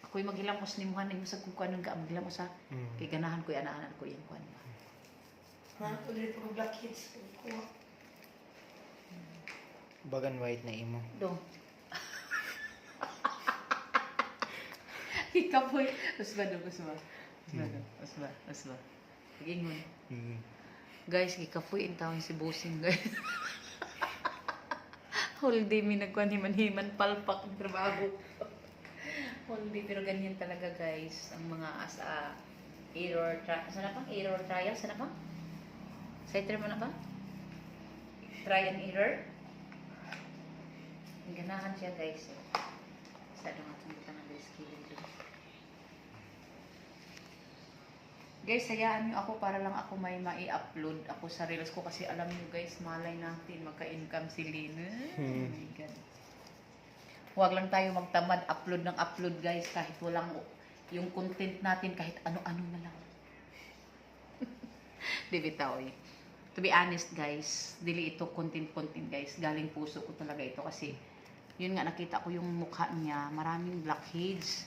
Ako'y maghilamos ni Muhan yung sa kukuan ng maghilamos ha. Kay ganahan ko ana-anan ko yung kuan ba. Ha? Ulit po blackheads. Kuha. Bagan white na imo. Dong. Ikapoy. Usba do, usba. Usba. Gingon. Guys, ikapoy in tawon si Bossing guys. Holiday mi nagkuan himan-himan palpak ng trabaho. Holiday pero ganyan talaga guys ang mga error sana pang error trial sana pang? Sa term na ba? Try and error. Ganahan siya guys. Sa lang atong butang ng skill. Guys, hayaan nyo ako para lang ako may mai-upload ako sa reels ko kasi alam nyo guys, malay natin magka-income si Lina. Oh my God. Huwag lang tayo magtamad upload ng upload guys kahit walang yung content natin kahit ano-ano na lang. Di bitaw eh. To be honest guys, dili ito content guys. Galing puso ko talaga ito kasi yun nga nakita ko yung mukha niya, maraming blackheads.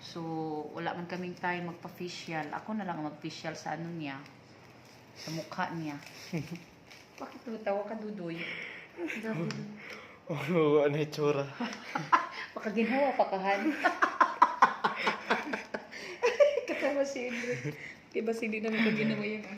So, wala man kaming time magpa-facial. Ako na lang mag-facial sa ano niya. Sa mukha niya. Bakit tutawa ka, Dudoy? Oh, ano yung tsura? Baka ginawa pa kahan. Katawa si Indra. Diba si Indra naman ginawa yan?